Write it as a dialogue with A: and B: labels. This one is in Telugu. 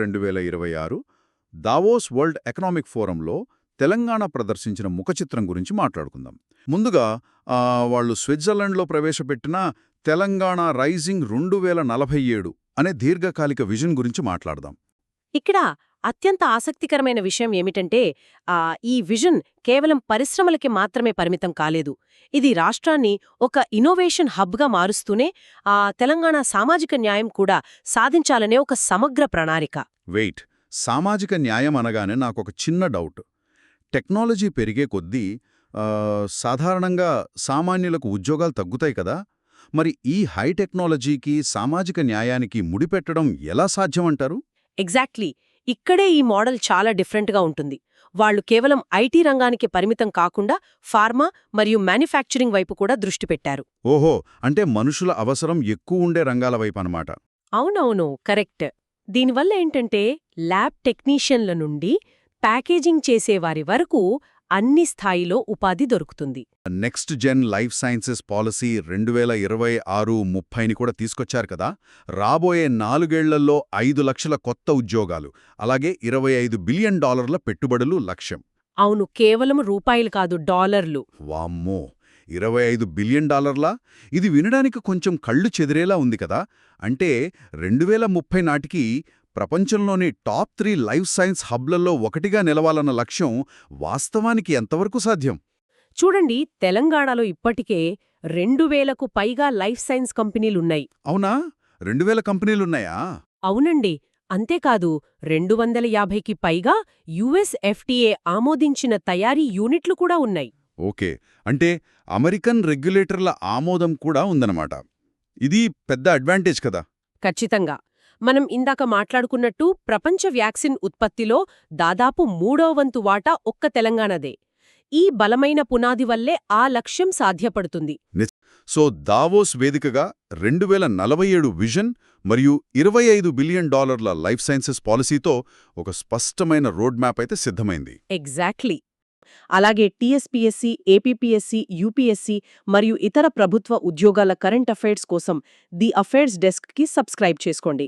A: 2026 దావోస్ వరల్డ్ ఎకనామిక్ ఫోరంలో తెలంగాణ ప్రదర్శించిన ముఖచిత్రం గురించి మాట్లాడుకుందాం. ముందుగా వాళ్ళు స్విట్జర్లాండ్లో ప్రవేశపెట్టిన తెలంగాణ రైజింగ్ 2047 అనే దీర్ఘకాలిక విజన్ గురించి మాట్లాడదాం.
B: ఇక్కడ అత్యంత ఆసక్తికరమైన విషయం ఏమిటంటే ఈ విజన్ కేవలం పరిశ్రమలకి మాత్రమే పరిమితం కాలేదు. ఇది రాష్ట్రాన్ని ఒక ఇన్నోవేషన్ హబ్గా మారుస్తూనే తెలంగాణ సామాజిక న్యాయం కూడా సాధించాలనే ఒక సమగ్ర ప్రణాళిక.
A: వెయిట్, సామాజిక న్యాయం అనగానే నాకొక చిన్న డౌట్. టెక్నాలజీ పెరిగే కొద్దీ సాధారణంగా సామాన్యులకు ఉద్యోగాలు తగ్గుతాయి కదా, మరి ఈ హై టెక్నాలజీకి సామాజిక న్యాయానికి ముడిపెట్టడం ఎలా సాధ్యమంటారు?
B: ఎగ్జాక్ట్లీ, ఇక్కడే ఈ మోడల్ చాలా డిఫరెంట్గా ఉంటుంది. వాళ్లు కేవలం ఐటీ రంగానికి పరిమితం కాకుండా ఫార్మా మరియు మ్యానుఫ్యాక్చరింగ్ వైపు కూడా దృష్టి పెట్టారు.
A: ఓహో, అంటే మనుషుల అవసరం ఎక్కువ ఉండే రంగాల వైపు అన్నమాట.
B: అవునవును, కరెక్ట్. దీనివల్ల ఏంటంటే ల్యాబ్ టెక్నీషియన్ల నుండి ప్యాకేజింగ్ చేసేవారి వరకు అన్ని స్థాయిలో ఉపాధి దొరుకుతుంది.
A: Next gen life sciences policy 2026-30ని కూడా తీసుకొచ్చారు కదా. రాబోయే 4 ఏళ్లలో 5 లక్షల కొత్త ఉద్యోగాలు, అలాగే $25 బిలియన్ పెట్టుబడులు లక్ష్యం.
B: అవును, కేవలం రూపాయలు కాదు, డాలర్లు.
A: వామ్మో, $25 బిలియన్! ఇది వినడానికి కొంచెం కళ్ళు చెదిరేలా ఉంది కదా. అంటే 2030 నాటికి ప్రపంచంలోని టాప్ 3 లైఫ్ సైన్స్ హబ్లలో ఒకటిగా నిలవాలన్న లక్ష్యం వాస్తవానికి ఎంతవరకు సాధ్యం?
B: చూడండి, తెలంగాణలో ఇప్పటికే 2000కు పైగా లైఫ్ సైన్స్ కంపెనీలున్నాయి.
A: అవునా? 2000 కంపెనీలున్నాయా?
B: అవునండి. అంతేకాదు, 250కి పైగా యుఎస్ ఎఫ్టీఏ ఆమోదించిన తయారీ యూనిట్లు కూడా ఉన్నాయి.
A: ఓకే, అంటే అమెరికన్ రెగ్యులేటర్ల ఆమోదం కూడా ఉందన్నమాట. ఇది పెద్ద అడ్వాంటేజ్ కదా.
B: ఖచ్చితంగా. మనం ఇందాక మాట్లాడుకున్నట్టు ప్రపంచ వ్యాక్సిన్ ఉత్పత్తిలో దాదాపు 3వ వంతు వాటా ఒక్క తెలంగాణదే. ఈ బలమైన పునాది వల్లే ఆ లక్ష్యం సాధ్యపడుతుంది.
A: సో దావోస్ వేదికగా 2047 విజన్ మరియు $25 బిలియన్ లైఫ్ సైన్సెస్ పాలసీతో ఒక స్పష్టమైన రోడ్ మ్యాప్ అయితే సిద్ధమైంది.
B: ఎగ్జాక్ట్లీ. అలాగే టీఎస్పీఎస్సీ, ఏపీపీఎస్సీ, యూపీఎస్సీ మరియు ఇతర ప్రభుత్వ ఉద్యోగాల కరెంట్ అఫైర్స్ కోసం ది అఫైర్స్ డెస్క్కి సబ్స్క్రైబ్ చేసుకోండి.